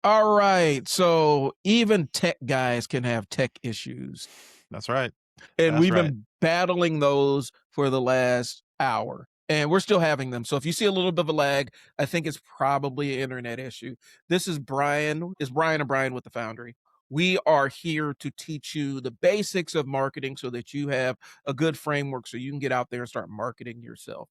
All right. So even tech guys can have tech issues. That's right. And That's we've right. been battling those for the last hour. And we're still having them. So if you see a little bit of a lag, I think it's probably an internet issue. This is Bryan. It's Bryan and Bryan with the Foundry. We are here to teach you the basics of marketing so that you have a good framework so you can get out there and start marketing yourself.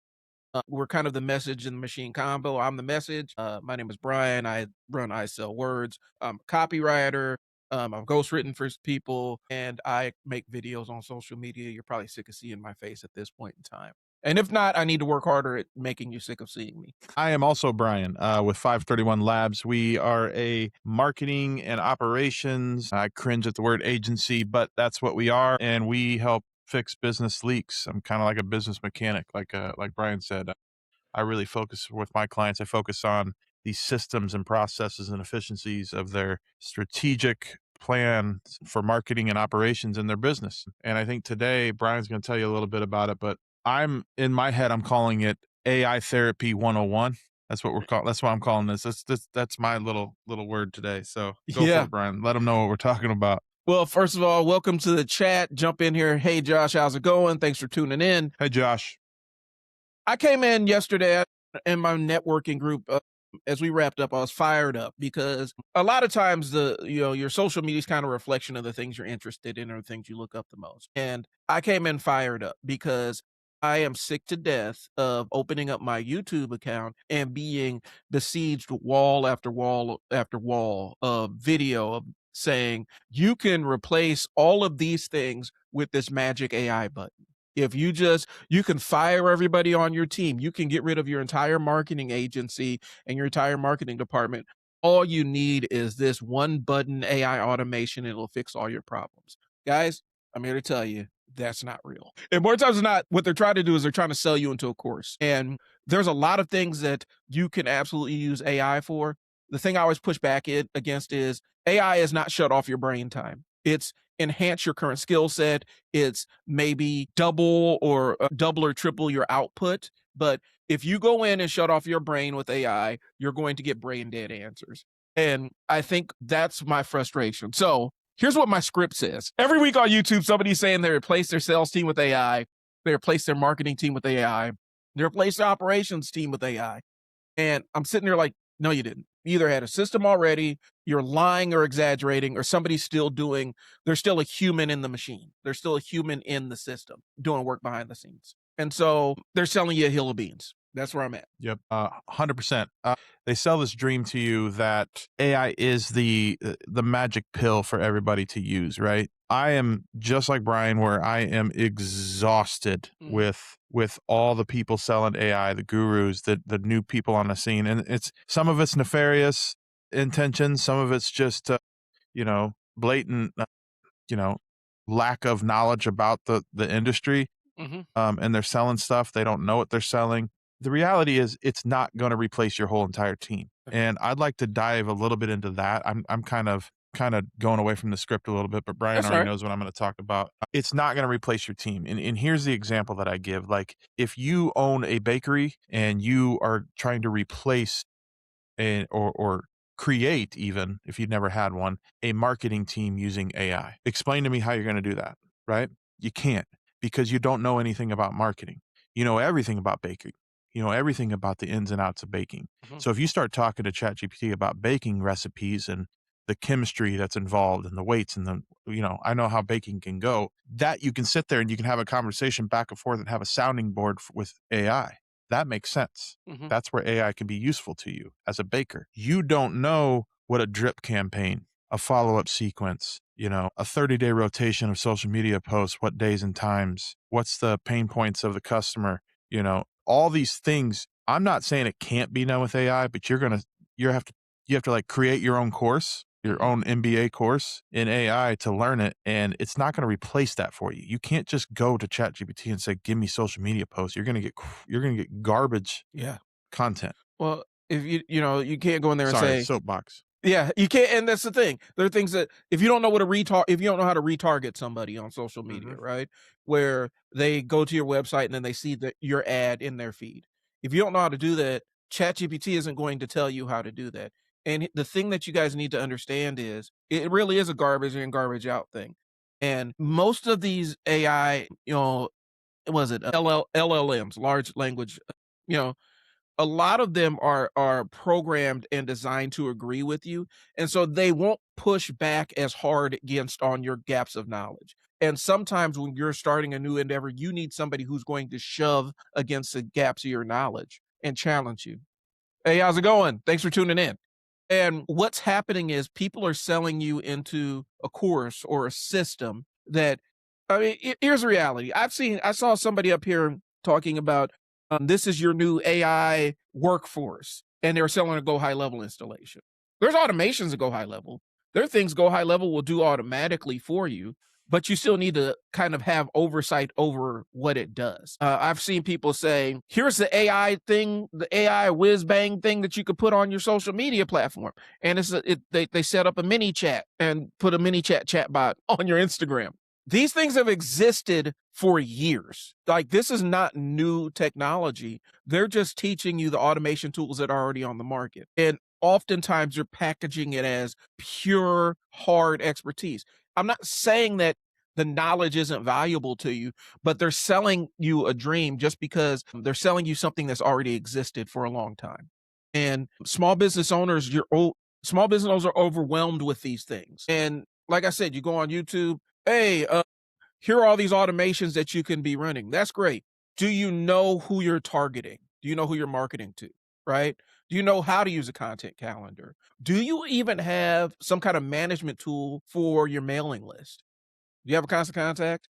We're kind of the message and the machine combo. I'm the message. My name is Bryan. I sell words. I'm a copywriter. I've ghostwritten for people, and I make videos on social media. You're probably sick of seeing my face at this point in time. And if not, I need to work harder at making you sick of seeing me. I am also Bryan with 531 Labs. We are a marketing and operations. I cringe at the word agency, but that's what we are, and we help fix business leaks. I'm kind of like a business mechanic, like Bryan said. I really focus with my clients. I focus on the systems and processes and efficiencies of their strategic plan for marketing and operations in their business. And I think today Bryan's going to tell you a little bit about it, but I'm in my head, I'm calling it AI therapy 101. That's what we're calling. That's what I'm calling this. That's my little word today. So go for Yeah. it, Bryan. Let them know what we're talking about. Well, first of all, welcome to the chat. Jump in here. Hey, Josh, how's it going? Thanks for tuning in. Hey, Josh. I came in yesterday in my networking group. As we wrapped up, I was fired up because a lot of times your social media is kind of a reflection of the things you're interested in or the things you look up the most. And I came in fired up because I am sick to death of opening up my YouTube account and being besieged wall after wall after wall of video of saying you can replace all of these things with this magic AI button. If you can fire everybody on your team. You can get rid of your entire marketing agency and your entire marketing department. All you need is this one button AI automation. It'll fix all your problems. Guys, I'm here to tell you that's not real. And more times than not, what they're trying to do is they're trying to sell you into a course. And there's a lot of things that you can absolutely use AI for. The thing I always push back against is AI is not shut off your brain time. It's enhance your current skill set. It's maybe double or triple your output. But if you go in and shut off your brain with AI, you're going to get brain dead answers. And I think that's my frustration. So here's what my script says. Every week on YouTube, somebody's saying they replace their sales team with AI. They replace their marketing team with AI. They replace their operations team with AI. And I'm sitting there like, no, you didn't. You either had a system already, you're lying or exaggerating, or somebody's still there's still a human in the machine. There's still a human in the system doing work behind the scenes. And so they're selling you a hill of beans. That's where I'm at. Yep, 100%. They sell this dream to you that AI is the magic pill for everybody to use, right? I am just like Bryan, where I am exhausted with all the people selling AI, the gurus, the new people on the scene, and it's some of it's nefarious intentions, some of it's just blatant, lack of knowledge about the industry. And they're selling stuff they don't know what they're selling. The reality is it's not going to replace your whole entire team. And I'd like to dive a little bit into that. I'm kind of going away from the script a little bit, but Bryan That's already right. knows what I'm going to talk about. It's not going to replace your team. And here's the example that I give. Like if you own a bakery and you are trying to replace or create, even if you've never had one, a marketing team using AI. Explain to me how you're going to do that, right? You can't, because you don't know anything about marketing. You know everything about baking. You know everything about the ins and outs of baking. So if you start talking to ChatGPT about baking recipes and the chemistry that's involved and the weights and I know how baking can go, that you can sit there and you can have a conversation back and forth and have a sounding board with AI. That makes sense. That's where AI can be useful to you as a baker. You don't know what a drip campaign, a follow-up sequence, a 30-day rotation of social media posts, what days and times, what's the pain points of the customer, all these things. I'm not saying it can't be done with AI, but you have to like create your own course, your own MBA course in AI to learn it, and it's not going to replace that for you. You can't just go to ChatGPT and say, "Give me social media posts." You're going to get garbage content. Well, if you can't go in there and Sorry, say soapbox. Yeah, you can't, and that's the thing. There are things that if you don't know if you don't know how to retarget somebody on social media, right? Where they go to your website and then they see your ad in their feed. If you don't know how to do that, ChatGPT isn't going to tell you how to do that. And the thing that you guys need to understand is it really is a garbage in, garbage out thing. And most of these AI, was it LLMs, large language, you know, a lot of them are programmed and designed to agree with you, and so they won't push back as hard against on your gaps of knowledge. And sometimes when you're starting a new endeavor, you need somebody who's going to shove against the gaps of your knowledge and challenge you. Hey, how's it going? Thanks for tuning in. And what's happening is people are selling you into a course or a system that, I mean, here's the reality. I saw somebody up here talking about this is your new AI workforce, and they were selling a go high level installation. There's automations that go high level. There are things go high level will do automatically for you, but you still need to kind of have oversight over what it does. I've seen people say, here's the AI thing, the AI whiz bang thing that you could put on your social media platform. And they set up a mini chat and put a mini chat bot on your Instagram. These things have existed for years. Like, this is not new technology. They're just teaching you the automation tools that are already on the market. And oftentimes you're packaging it as pure hard expertise. I'm not saying that the knowledge isn't valuable to you, but they're selling you a dream just because they're selling you something that's already existed for a long time. And small business owners are overwhelmed with these things. And like I said, you go on YouTube, hey, here are all these automations that you can be running. That's great. Do you know who you're targeting? Do you know who you're marketing to? Right? Do you know how to use a content calendar? Do you even have some kind of management tool for your mailing list? Do you have a constant contact?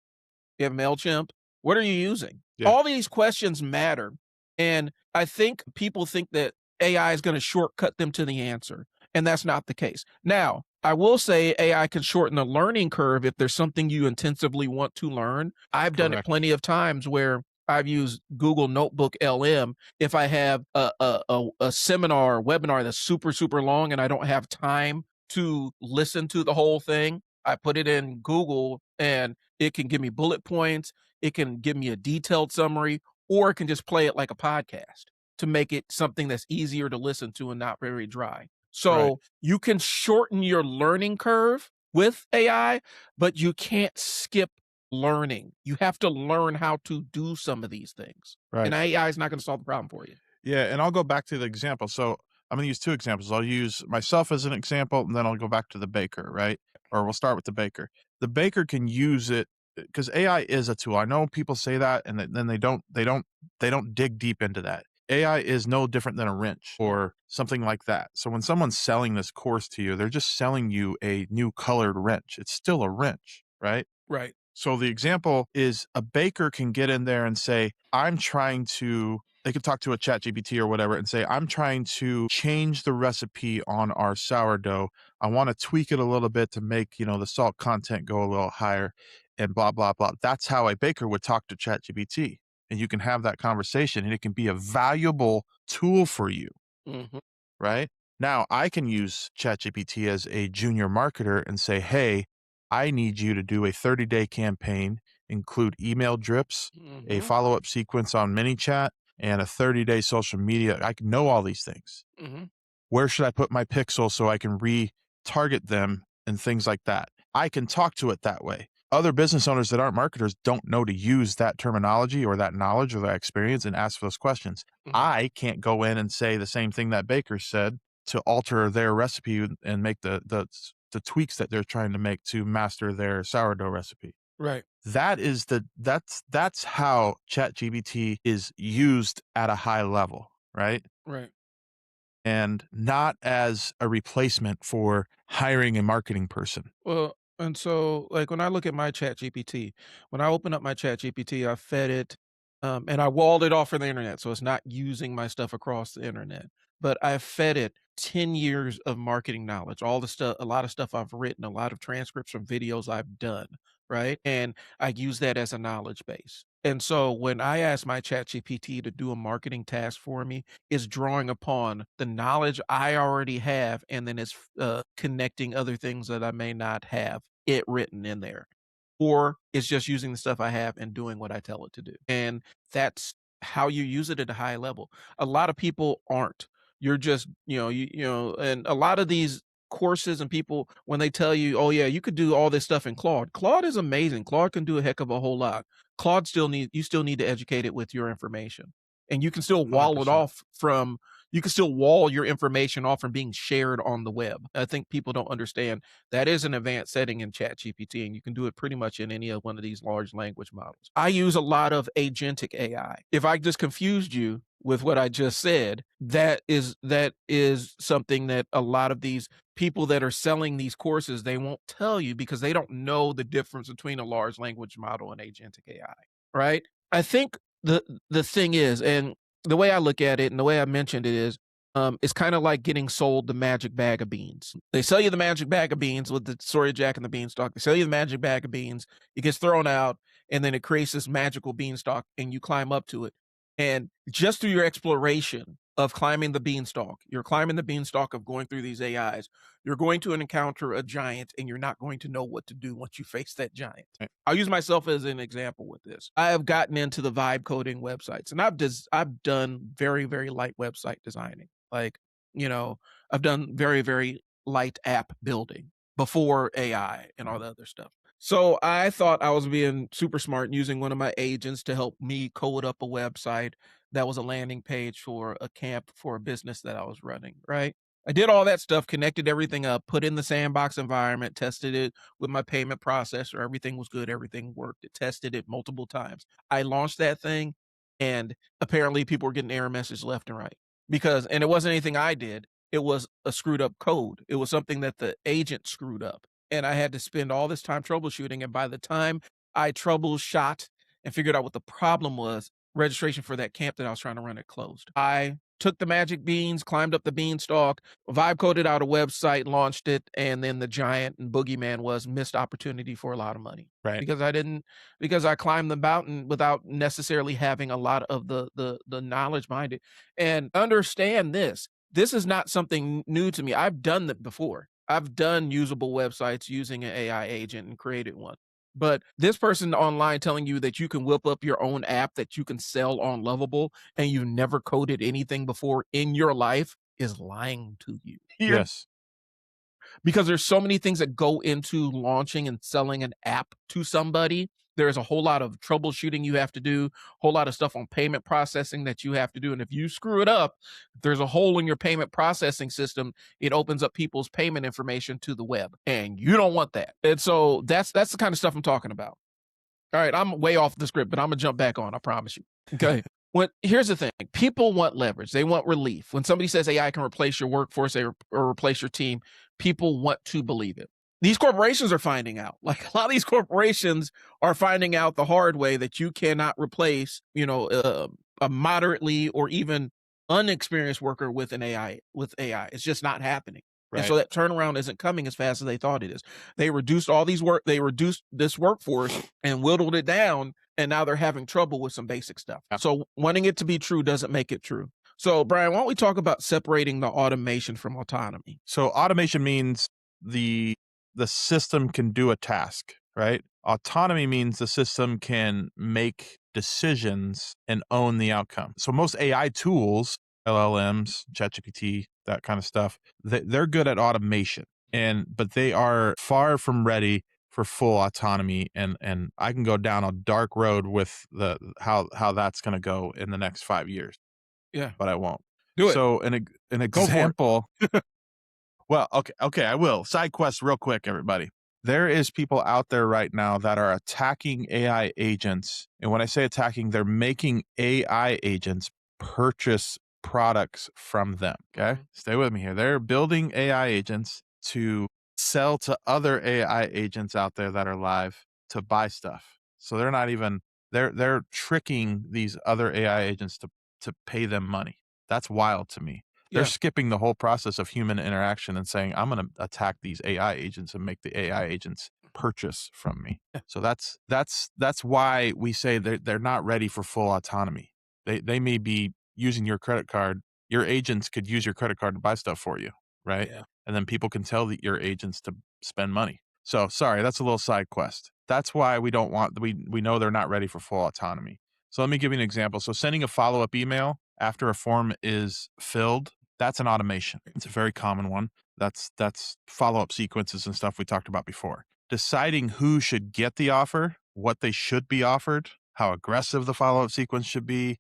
You have MailChimp? What are you using? Yeah. All these questions matter. And I think people think that AI is going to shortcut them to the answer. And that's not the case. Now, I will say AI can shorten the learning curve if there's something you intensively want to learn. I've done it Correct. plenty of times where I've used Google Notebook LM if I have a seminar or webinar that's super, super long and I don't have time to listen to the whole thing. I put it in Google and it can give me bullet points, it can give me a detailed summary, or it can just play it like a podcast to make it something that's easier to listen to and not very dry. Right. So you can shorten your learning curve with AI, but you can't skip learning. You have to learn how to do some of these things. And Right. AI is not going to solve the problem for you. Yeah, and I'll go back to the example. So I'm going to use two examples. I'll use myself as an example, and then I'll go back to the baker, right? Or we'll start with the baker. The baker can use it because AI is a tool. I know people say that, and then they don't dig deep into that. AI is no different than a wrench or something like that. So when someone's selling this course to you, they're just selling you a new colored wrench. It's still a wrench, right? Right. So the example is a baker can get in there and say, they could talk to a chat GPT or whatever and say, I'm trying to change the recipe on our sourdough. I want to tweak it a little bit to make, the salt content go a little higher and blah, blah, blah. That's how a baker would talk to chat GPT. And you can have that conversation and it can be a valuable tool for you, Mhm. right? Now I can use ChatGPT as a junior marketer and say, hey, I need you to do a 30-day campaign, include email drips, a Mhm. follow-up sequence on ManyChat, and a 30-day social media. I can know all these things. Mhm. Where should I put my pixel so I can retarget them and things like that? I can talk to it that way. Other business owners that aren't marketers don't know to use that terminology or that knowledge or that experience and ask those questions. Mhm. I can't go in and say the same thing that baker said to alter their recipe and make the tweaks that they're trying to make to master their sourdough recipe. Right. That's how ChatGPT is used at a high level, right? Right. And not as a replacement for hiring a marketing person. Well, and so, like, when I look at my Chat GPT, when I open up my Chat GPT, I fed it, and I walled it off from the internet, so it's not using my stuff across the internet. But I fed it 10 years of marketing knowledge, all the stuff, a lot of stuff I've written, a lot of transcripts from videos I've done, right? And I use that as a knowledge base. And so when I ask my Chat GPT to do a marketing task for me, is drawing upon the knowledge I already have, and then it's connecting other things that I may not have it written in there, or it's just using the stuff I have and doing what I tell it to do. And that's how you use it at a high level. A lot of people aren't. You're just, and a lot of these courses and people, when they tell you, "Oh, yeah, you could do all this stuff in Claude." Claude is amazing. Claude can do a heck of a whole lot. You still need to educate it with your information. And you can still wall it 100%. off from you can still wall your information off from being shared on the web. I think people don't understand that is an advanced setting in ChatGPT, and you can do it pretty much in any of one of these large language models. I use a lot of agentic AI. If I just confused you with what I just said, that is something that a lot of these people that are selling these courses, they won't tell you because they don't know the difference between a large language model and agentic AI, right? I think the thing is, and the way I look at it and the way I mentioned it is, it's kind of like getting sold the magic bag of beans. They sell you the magic bag of beans with the story of Jack and the Beanstalk. They sell you the magic bag of beans. It gets thrown out, and then it creates this magical beanstalk, and you climb up to it. And just through your exploration of climbing the beanstalk, you're climbing the beanstalk of going through these AIs, you're going to encounter a giant, and you're not going to know what to do once you face that giant. Right. I'll use myself as an example with this. I have gotten into the vibe coding websites, and I've done very, very light website designing. Like, you know, I've done very, very light app building before AI and all the other stuff. So I thought I was being super smart and using one of my agents to help me code up a website that was a landing page for a camp for a business that I was running, right? I did all that stuff, connected everything up, put in the sandbox environment, tested it with my payment processor. Everything was good. Everything worked. It tested it multiple times. I launched that thing, and apparently people were getting error messages left and right and it wasn't anything I did. It was a screwed up code. It was something that the agent screwed up, and I had to spend all this time troubleshooting. And by the time I troubleshot and figured out what the problem was, registration for that camp that I was trying to run had closed. I took the magic beans, climbed up the beanstalk, vibe coded out a website, launched it, and then the giant and boogeyman was missed opportunity for a lot of money Right. because I climbed the mountain without necessarily having a lot of the knowledge behind it. And understand this. This is not something new to me. I've done that before. I've done usable websites using an AI agent and created one. But this person online telling you that you can whip up your own app that you can sell on Lovable and you never coded anything before in your life is lying to you. Yes. Because there's so many things that go into launching and selling an app to somebody. There's a whole lot of troubleshooting you have to do, a whole lot of stuff on payment processing that you have to do. And if you screw it up, if there's a hole in your payment processing system, it opens up people's payment information to the web. And you don't want that. And so that's the kind of stuff I'm talking about. All right, I'm way off the script, but I'm gonna jump back on. I promise you. Okay. Here's the thing: people want leverage. They want relief. When somebody says AI can replace your workforce or replace your team, people want to believe it. These corporations are finding out. Like a lot of these corporations are finding out the hard way that you cannot replace, a moderately or even unexperienced worker with an AI. With AI, it's just not happening. And Right. so that turnaround isn't coming as fast as they thought it is. They reduced this workforce and whittled it down, and now they're having trouble with some basic stuff. Yeah. So wanting it to be true doesn't make it true. So Bryan, why don't we talk about separating the automation from autonomy? So automation means the system can do a task, right? Autonomy means the system can make decisions and own the outcome. So most AI tools, LLMs, ChatGPT, that kind of stuff, they're good at automation, but they are far from ready for full autonomy. And I can go down a dark road with the how that's going to go in the next 5 years, Yeah, but I won't. do it. So an Go for it. example. Well, okay, I will. Side quest real quick, everybody. There is people out there right now that are attacking AI agents. And when I say attacking, they're making AI agents purchase products from them. Okay. Mhm. Stay with me here. They're building AI agents to sell to other AI agents out there that are live to buy stuff. So they're not even they're tricking these other AI agents to pay them money. That's wild to me. They're Yeah, skipping the whole process of human interaction and saying, I'm going to attack these AI agents and make the AI agents purchase from me. So that's why we say they're not ready for full autonomy. They may be using your credit card. Your agents could use your credit card to buy stuff for you, right? yeah, And then people can tell your agents to spend money. So sorry, that's a little side quest. That's why we know they're not ready for full autonomy. So let me give you an example. So sending a follow-up email after a form is filled That's an automation. It's a very common one. That's follow-up sequences and stuff we talked about before. Deciding who should get the offer, what they should be offered, how aggressive the follow-up sequence should be,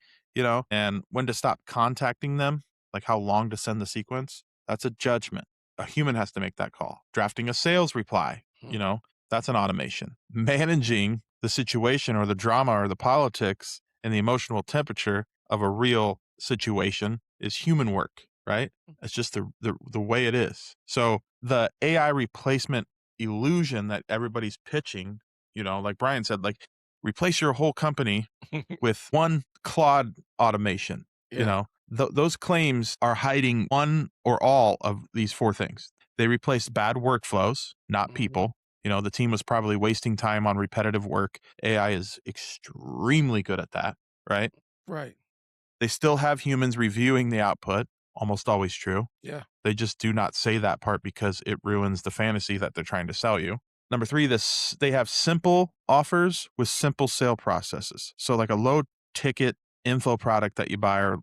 and when to stop contacting them, like how long to send the sequence. That's a judgment. A human has to make that call. Drafting a sales reply, Mhm. that's an automation. Managing the situation or the drama or the politics and the emotional temperature of a real situation is human work, right? It's just the way it is. So the AI replacement illusion that everybody's pitching, like Bryan said, like replace your whole company with one Claude automation, Yeah. those claims are hiding one or all of these four things. They replaced bad workflows, not Mhm. people. The team was probably wasting time on repetitive work. AI is extremely good at that, right? Right. They still have humans reviewing the output, almost always true. Yeah. They just do not say that part because it ruins the fantasy that they're trying to sell you. Number three, they have simple offers with simple sale processes. So like a low ticket info product that you buy or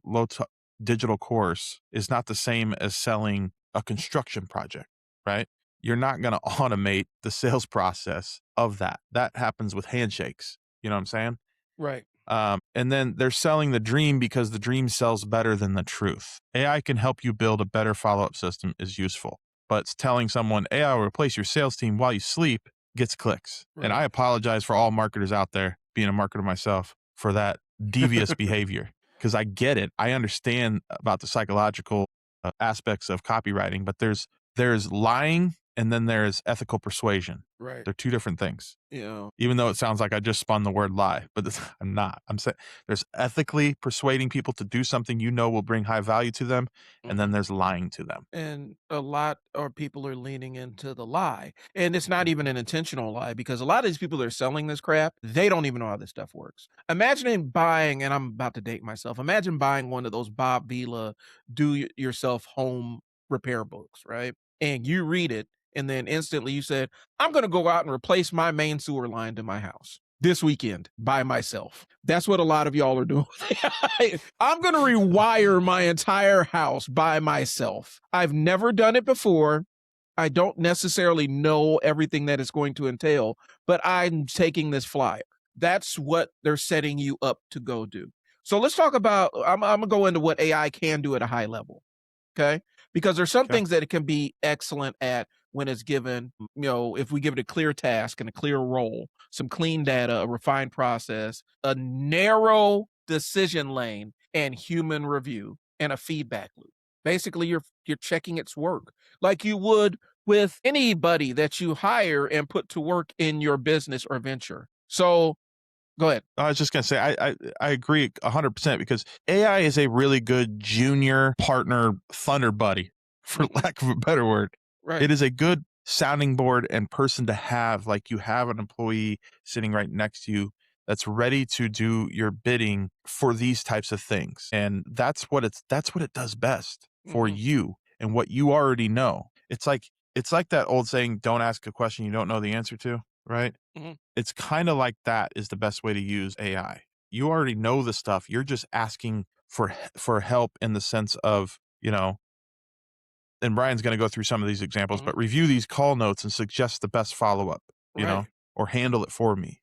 digital course is not the same as selling a construction project, right? You're not going to automate the sales process of that. That happens with handshakes. You know what I'm saying? Right. And then they're selling the dream because the dream sells better than the truth. AI can help you build a better follow-up system is useful, but it's telling someone AI will replace your sales team while you sleep gets clicks. And Right. I apologize for all marketers out there, being a marketer myself, for that devious behavior because I get it. I understand about the psychological aspects of copywriting, but there's lying and then there's ethical persuasion. Right. They're two different things, Yeah. even though it sounds like I just spun the word lie, but I'm not. I'm saying there's ethically persuading people to do something will bring high value to them, and then Mhm. there's lying to them. And a lot of people are leaning into the lie. And it's not even an intentional lie because a lot of these people that are selling this crap, they don't even know how this stuff works. Imagine buying, and I'm about to date myself, imagine buying one of those Bob Vila do-yourself home repair books, right? And you read it, and then instantly you said, I'm going to go out and replace my main sewer line to my house this weekend by myself. That's what a lot of y'all are doing. I'm going to rewire my entire house by myself. I've never done it before. I don't necessarily know everything that it's going to entail, but I'm taking this flyer. That's what they're setting you up to go do. So let's talk about, I'm going to go into what AI can do at a high level. Okay. Because there's some Okay. things that it can be excellent at when it's given, if we give it a clear task and a clear role, some clean data, a refined process, a narrow decision lane, and human review and a feedback loop. Basically, you're checking its work like you would with anybody that you hire and put to work in your business or venture. So go ahead. I was just gonna say I agree 100% because AI is a really good junior partner thunder buddy, for Mhm. lack of a better word. Right. It is a good sounding board and person to have, like you have an employee sitting right next to you that's ready to do your bidding for these types of things. And that's what it does best for Hmm. you and what you already know. It's like that old saying, don't ask a question you don't know the answer to, right? Hmm. It's kinda like that is the best way to use AI. You already know the stuff, you're just asking for help in the sense of, and Bryan's gonna go through some of these examples, Hmm. but review these call notes and suggest the best follow-up, Right. or handle it for me,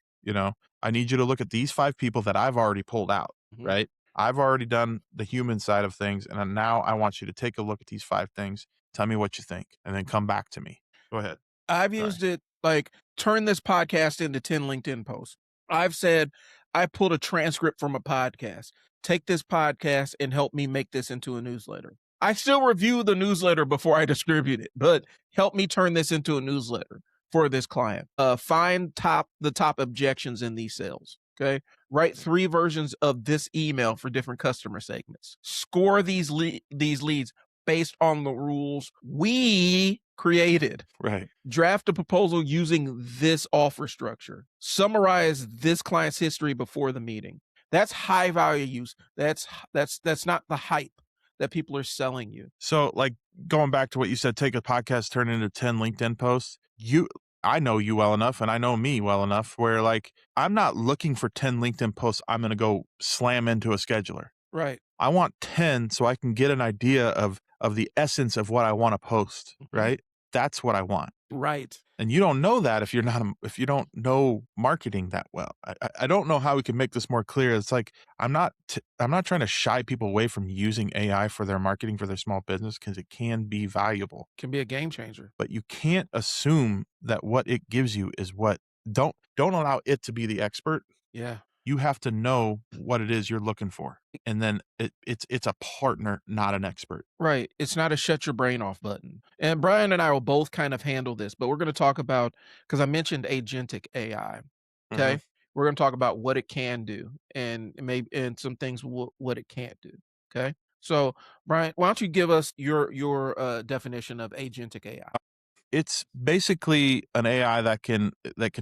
I need you to look at these 5 people that I've already pulled out, Hmm. right? I've already done the human side of things, and then now I want you to take a look at these 5 things, tell me what you think, and then come back to me. Go ahead. I've Sorry. used it like turn this podcast into 10 LinkedIn posts. I've said I pulled a transcript from a podcast. Take this podcast and help me make this into a newsletter. I still review the newsletter before I distribute it, but help me turn this into a newsletter for this client. Find the top objections in these sales. Okay. Write 3 versions of this email for different customer segments. Score these leads based on the rules we created. Right. Draft a proposal using this offer structure. Summarize this client's history before the meeting. That's high value use. That's not the hype that people are selling you. So, like, going back to what you said, take a podcast, turn it into 10 LinkedIn posts. I know you well enough and I know me well enough where, like, I'm not looking for 10 LinkedIn posts I'm going to go slam into a scheduler. Right. I want 10 so I can get an idea of of the essence of what I wanna post, Mhm. right? That's what I want. Right. And you don't know that if you're not if you don't know marketing that well. I don't know how we can make this more clear. It's like I'm not trying to shy people away from using AI for their marketing for their small business because it can be valuable, Can be a game changer. but you can't assume that what it gives you is what don't allow it to be the expert. Yeah. You have to know what it is you're looking for, and then it's a partner, not an expert. Right. It's not a shut your brain off button. And Brian and I will both kind of handle this, but we're going to talk about, because I mentioned agentic AI. Mhm. Okay. We're going to talk about what it can do and maybe and some things what it can't do. Okay. So Brian, why don't you give us your definition of agentic AI? It's basically an AI that can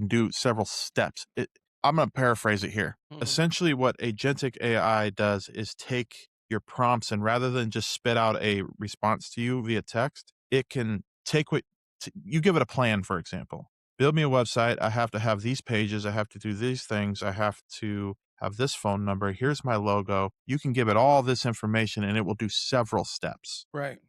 do several steps. I'm gonna paraphrase it here. Mhm. Essentially, what agentic AI does is take your prompts and rather than just spit out a response to you via text, it can take what you give it a plan, for example. Build me a website. I have to have these pages. I have to do these things. I have to have this phone number. Here's my logo. You can give it all this information and it will do several steps. Right.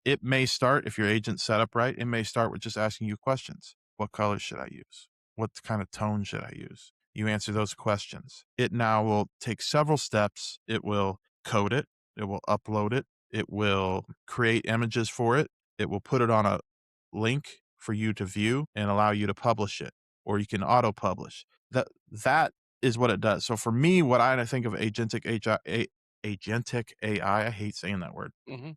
It may start, if your agent's set up right, it may start with just asking you questions. What colors should I use? What kind of tone should I use? You answer those questions. It now will take several steps. It will code it. It will upload it. It will create images for it. It will put it on a link for you to view and allow you to publish it, or you can auto publish. That is what it does. So for me, what I think of agentic AI, I hate saying that word. Mhm.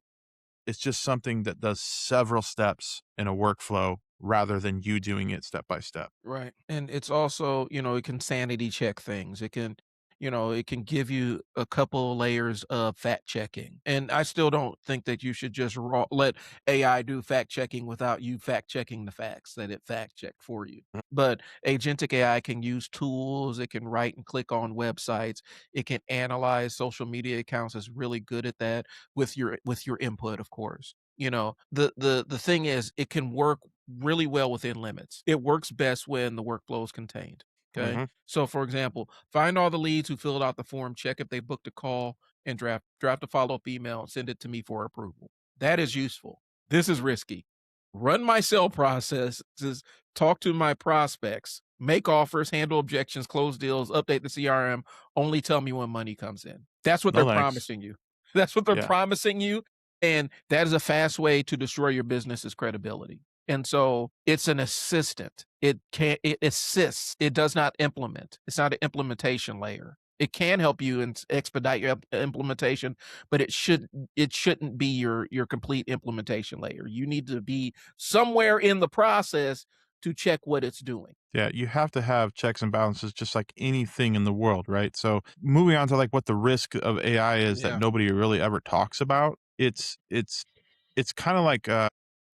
It's just something that does several steps in a workflow rather than you doing it step by step. Right. And it's also, it can sanity check things. It can give you a couple layers of fact checking. And I still don't think that you should just let AI do fact checking without you fact checking the facts that it fact checked for you. But agentic AI can use tools, it can write and click on websites, it can analyze social media accounts, is really good at that with your input, of course. The thing is it can work really well within limits. It works best when the workflow is contained. Okay. Mhm, So for example, find all the leads who filled out the form, check if they booked a call, and draft a follow-up email and send it to me for approval. That is useful. This is risky. Run my sale processes, talk to my prospects, make offers, handle objections, close deals, update the CRM, only tell me when money comes in. That's what they're no thanks. promising you. That's what they're Yeah, promising you. And that is a fast way to destroy your business's credibility. And so it's an assistant. It assists. It does not implement. It's not an implementation layer. It can help you and expedite your implementation, but it shouldn't be your complete implementation layer. You need to be somewhere in the process to check what it's doing. yeah, you have to have checks and balances just like anything in the world, right? So, moving on to, like, what the risk of AI is that Yeah. nobody really ever talks about, it's kinda like,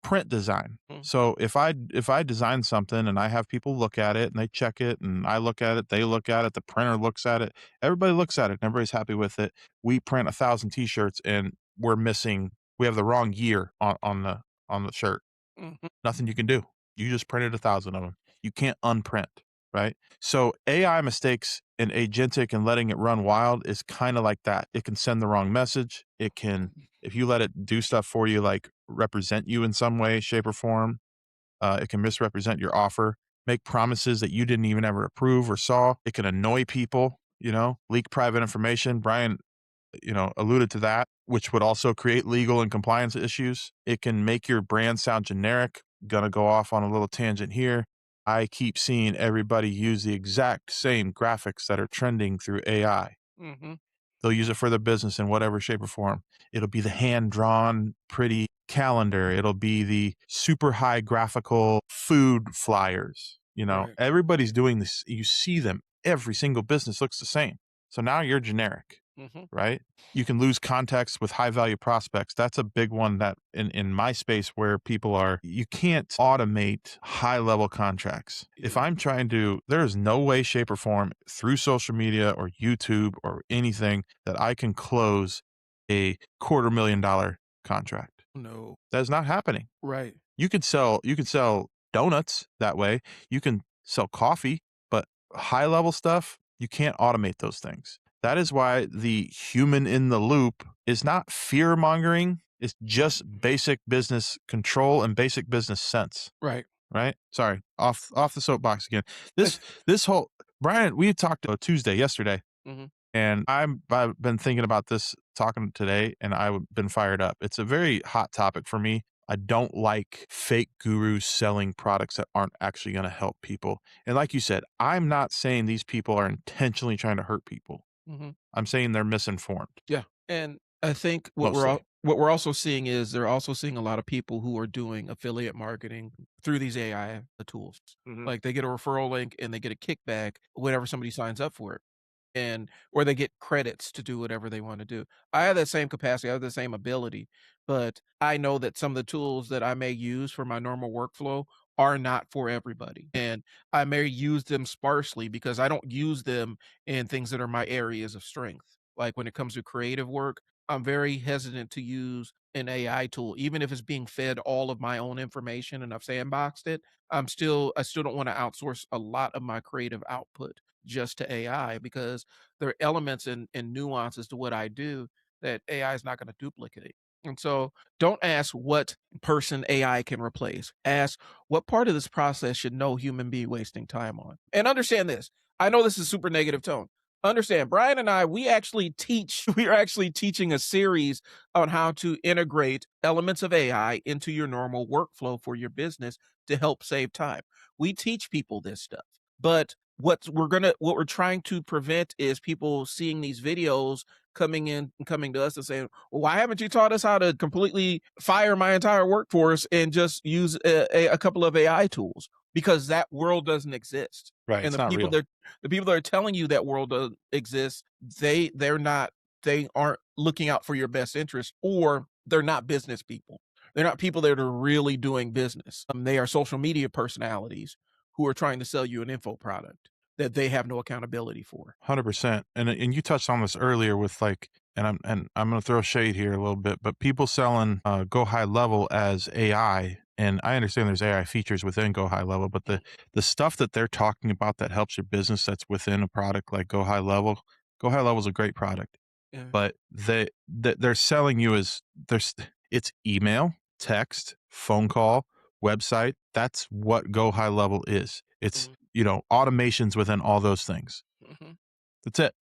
print design. Mm, So, if I design something and I have people look at it and they check it and I look at it, they look at it, the printer looks at it, everybody looks at it and everybody's happy with it. We print 1,000 T-shirts and we have the wrong year on the shirt. mhm. Nothing you can do. You just printed 1,000 of them. You can't unprint, right? So AI mistakes and agentic and letting it run wild is kinda like that. It can send the wrong message. It can if you let it do stuff for you, like represent you in some way, shape, or form, it can misrepresent your offer, make promises that you didn't even ever approve or saw. It can annoy people, leak private information. Bryan, alluded to that, which would also create legal and compliance issues. It can make your brand sound generic. Gonna go off on a little tangent here. I keep seeing everybody use the exact same graphics that are trending through AI. Mhm. They'll use it for their business in whatever shape or form. It'll be the hand drawn, pretty calendar. It'll be the super high graphical food flyers. Right. Everybody's doing this. You see them. Every single business looks the same. So now you're generic, Mhm. right? You can lose context with high value prospects. That's a big one that in my space where people are, you can't automate high level contracts. If Yeah. I'm trying to, there is no way, shape, or form through social media or YouTube or anything that I can close a $250,000 contract. No. That is not happening. Right. You could sell donuts that way. You can sell coffee, but high level stuff, you can't automate those things. That is why the human in the loop is not fear mongering. It's just basic business control and basic business sense, Right. right? Sorry, off the soapbox again. This whole Brian, we talked Tuesday yesterday, Mhm. and I've been thinking about this talking today, and I've been fired up. It's a very hot topic for me. I don't like fake gurus selling products that aren't actually going to help people. And like you said, I'm not saying these people are intentionally trying to hurt people. Mhm. I'm saying they're misinformed, Yeah, and I think mostly. what we're also seeing is they're also seeing a lot of people who are doing affiliate marketing through these AI tools. Mhm. Like, they get a referral link and they get a kickback whenever somebody signs up for it. And or they get credits to do whatever they wanna do. I have that same capacity, I have the same ability, but I know that some of the tools that I may use for my normal workflow are not for everybody, and I may use them sparsely because I don't use them in things that are my areas of strength. Like, when it comes to creative work, I'm very hesitant to use an AI tool, even if it's being fed all of my own information and I've sandboxed it, I still don't wanna outsource a lot of my creative output just to AI because there are elements and nuances to what I do that AI is not going to duplicate. And so don't ask what person AI can replace. Ask what part of this process should no human be wasting time on. And understand this. I know this is super negative tone. Understand, Bryan and I, we actually teach, we are actually teaching a series on how to integrate elements of AI into your normal workflow for your business to help save time. We teach people this stuff. But what we're trying to prevent is people seeing these videos coming in and coming to us and saying, well, why haven't you taught us how to completely fire my entire workforce and just use a couple of AI tools? Because that world doesn't exist. Right, And it's not real. the people that are telling you that world doesn't exist, they're not they aren't looking out for your best interest, or they're not business people. They're not people that are really doing business. They are social media personalities who are trying to sell you an info product that they have no accountability for. 100%. And you touched on this earlier with like, and I'm gonna throw shade here a little bit, but people selling Go High Level as AI, and I understand there's AI features within Go High Level, but Mm, the stuff that they're talking about that helps your business that's within a product like Go High Level is a great product, yeah, but they're selling you as there's it's email, text, phone call, website. That's what Go High Level is. It's mhm, automations within all those things. mhm, That's it.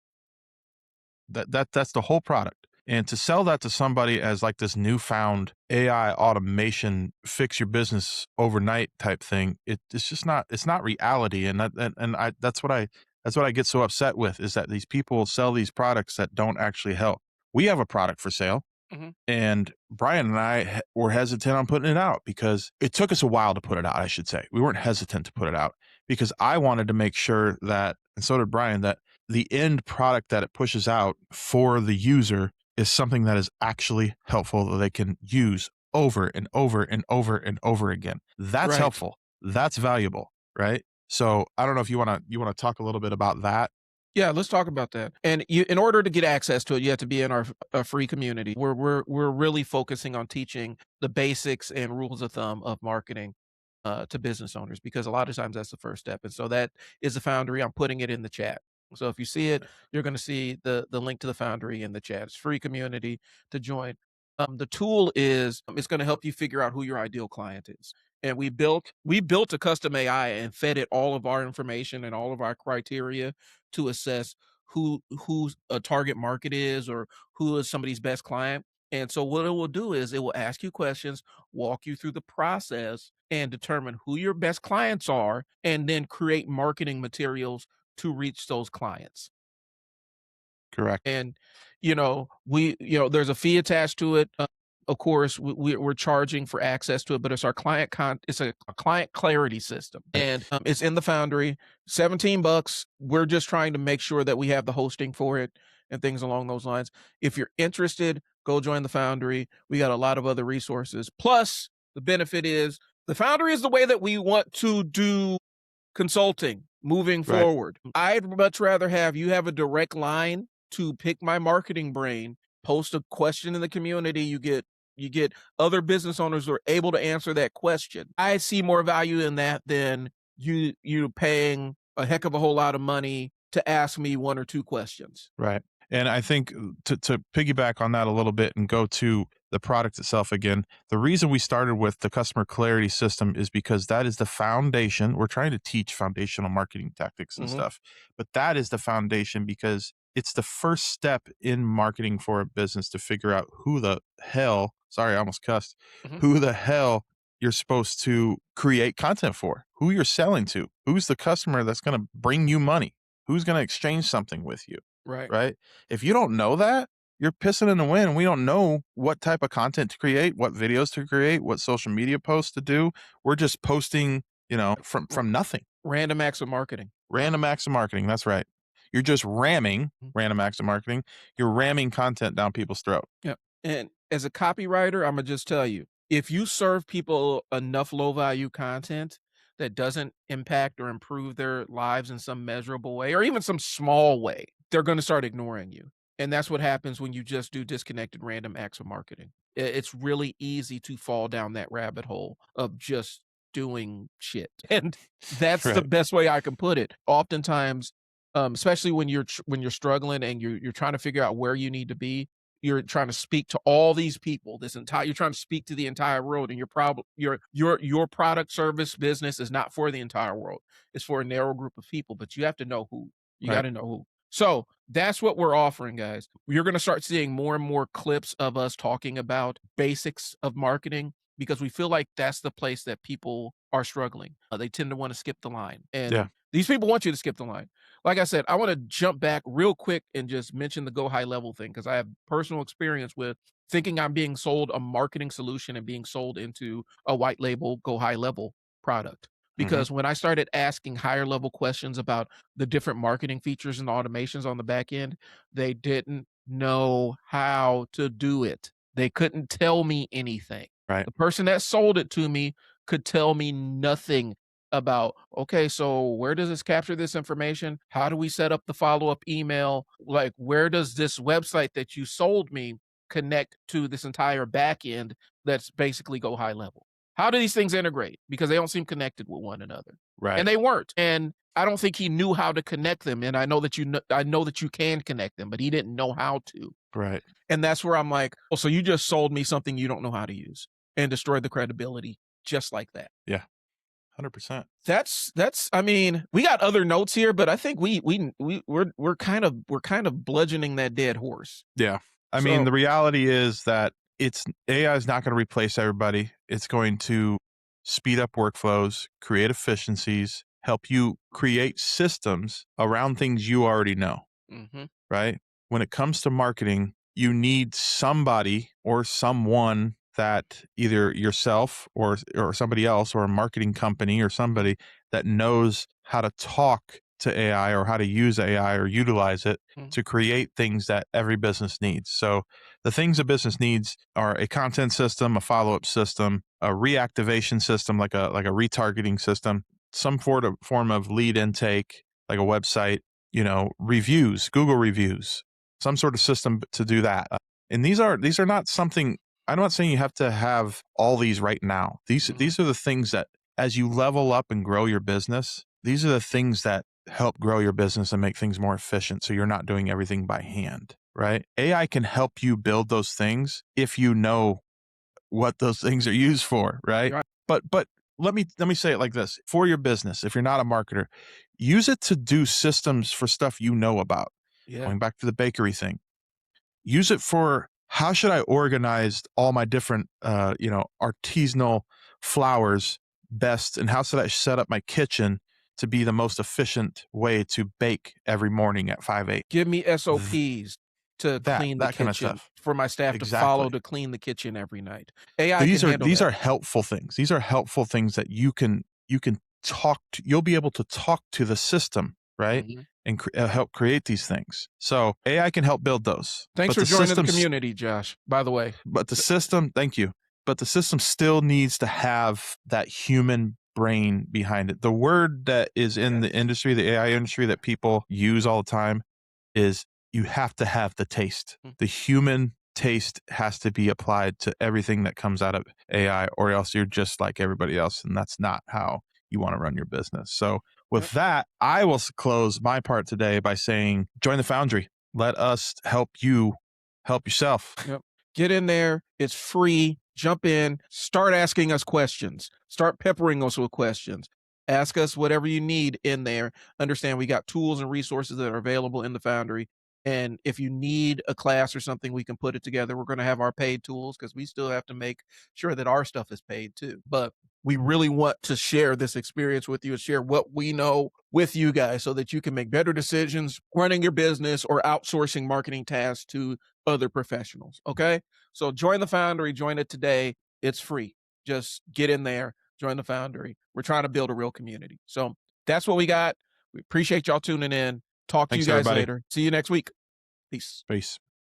That's the whole product. And to sell that to somebody as like this newfound AI automation fix your business overnight type thing, it's just not it's not reality. And I that's what I get so upset with is that these people sell these products that don't actually help. We have a product for sale, mhm, and Bryan and I were hesitant on putting it out because it took us a while to put it out, I should say. We weren't hesitant to put it out because I wanted to make sure that, and so did Bryan, that the end product that it pushes out for the user is something that is actually helpful that they can use over and over and over and over again. That's right. helpful. That's valuable, right? So I don't know if you want to talk a little bit about that. Yeah, let's talk about that. And in order to get access to it, you have to be in our free community. We're really focusing on teaching the basics and rules of thumb of marketing to business owners because a lot of times that's the first step. And so that is the Foundry. I'm putting it in the chat. So if you see it, you're going to see the link to the Foundry in the chat. It's free community to join. The tool is it's going to help you figure out who your ideal client is. And we built a custom AI and fed it all of our information and all of our criteria to assess who's a target market is or who is somebody's best client. And so what it will do is it will ask you questions, walk you through the process, and determine who your best clients are, and then create marketing materials to reach those clients. Correct. And, there's a fee attached to it. Of course, we're charging for access to it, but it's our it's a client clarity system, Right. and it's in the Foundry. $17. We're just trying to make sure that we have the hosting for it and things along those lines. If you're interested, go join the Foundry. We got a lot of other resources. Plus, the benefit is the Foundry is the way that we want to do consulting moving Right. forward. I'd much rather have you have a direct line to pick my marketing brain, post a question in the community, you get other business owners who are able to answer that question. I see more value in that than you paying a heck of a whole lot of money to ask me one or two questions. Right. And I think to piggyback on that a little bit and go to the product itself again. The reason we started with the customer clarity system is because that is the foundation. We're trying to teach foundational marketing tactics and Mhm, stuff, but that is the foundation because it's the first step in marketing for a business to figure out who the hell, sorry, I almost cussed, mhm. who the hell you're supposed to create content for, who you're selling to, who's the customer that's going to bring you money, who's going to exchange something with you, Right. right? If you don't know that, you're pissing in the wind. We don't know what type of content to create, what videos to create, what social media posts to do. We're just posting, R from nothing. random acts of marketing. Random acts of marketing. That's right. You're just ramming Mhm. random acts of marketing. You're ramming content down people's throat. Yep, and as a copywriter, Imma just tell you, if you serve people enough low value content that doesn't impact or improve their lives in some measurable way or even some small way, they're gonna start ignoring you, and that's what happens when you just do disconnected random acts of marketing. It's really easy to fall down that rabbit hole of just doing shit, and that's the Right. best way I can put it. Oftentimes, especially when you're struggling and you're trying to figure out where you need to be, you're trying to speak to all these people, you're trying to speak to the entire world, and your product, service, business is not for the entire world. It's for a narrow group of people, but you have to know who. You Right. gotta know who. So, that's what we're offering, guys. You're gonna start seeing more and more clips of us talking about basics of marketing because we feel like that's the place that people are struggling. They tend to wanna skip the line, Yeah. and these people want you to skip the line. Like I said, I want to jump back real quick and just mention the go high level thing because I have personal experience with thinking I'm being sold a marketing solution and being sold into a white label go high level product. Hmm. Because when I started asking higher level questions about the different marketing features and automations on the back end, they didn't know how to do it. They couldn't tell me anything. Right. The person that sold it to me could tell me nothing about, okay, so where does this capture this information? How do we set up the follow-up email? Like, where does this website that you sold me connect to this entire back end that's basically go high level? How do these things integrate? Because they don't seem connected with one another. And Right. they weren't. And I don't think he knew how to connect them. And I know that you can connect them, but he didn't know how to. Right. And that's where I'm like, oh, so you just sold me something you don't know how to use and destroyed the credibility just like that. Yeah. 100%. That's I mean, we got other notes here, but I think we're kind of bludgeoning that dead horse. Yeah. I mean, So the reality is that it's AI is not going to replace everybody. It's going to speed up workflows, create efficiencies, help you create systems around things you already know, mhm, right? When it comes to marketing, you need somebody or someone that either yourself or somebody else or a marketing company or somebody that knows how to talk to AI or how to use AI or utilize it mhm, to create things that every business needs. So the things a business needs are a content system, a follow-up system, a reactivation system like a retargeting system, some form of lead intake like a website, reviews, Google reviews, some sort of system to do that. And these are not something. I'm not saying you have to have all these right now. These mhm, these are the things that as you level up and grow your business, these are the things that help grow your business and make things more efficient so you're not doing everything by hand, right? AI can help you build those things if you know what those things are used for, right? right, But let me say it like this. For your business, if you're not a marketer, use it to do systems for stuff you know about. yeah. Going back to the bakery thing, use it for how should I organize all my different artisanal flours best, and how should I set up my kitchen to be the most efficient way to bake every morning at 5 a.m. Give me Th- SOPs to that clean the that kind of kitchen stuff. for my staff to follow Exactly. to clean the kitchen every night. AI can These are handle these that. are helpful things. These are helpful things that you can talk to. You'll be able to talk to the system, right? Mhm. And help create these things. So AI can help build those, Thanks but for the joining the systems, community, Josh, by the way. thank you. But the system still needs to have that human brain behind it. The word that is in the Yes. industry, the AI industry that people use all the time is you have to have the taste. Mm, The human taste has to be applied to everything that comes out of AI, or else you're just like everybody else. And that's not how you want to run your business. So, yep, with that, I will close my part today by saying join the Foundry. Let us help you help yourself. yep. Get in there. It's free. Jump in. Start asking us questions. Start peppering us with questions. Ask us whatever you need in there. Understand we got tools and resources that are available in the Foundry. And if you need a class or something, we can put it together. We're going to have our paid tools because we still have to make sure that our stuff is paid too. But we really want to share this experience with you and share what we know with you guys so that you can make better decisions running your business or outsourcing marketing tasks to other professionals. Okay. So join the Foundry, join it today. It's free. Just get in there, join the Foundry. We're trying to build a real community. So that's what we got. We appreciate y'all tuning in. Talk to you Thanks, guys everybody. later. See you next week. Peace. Peace.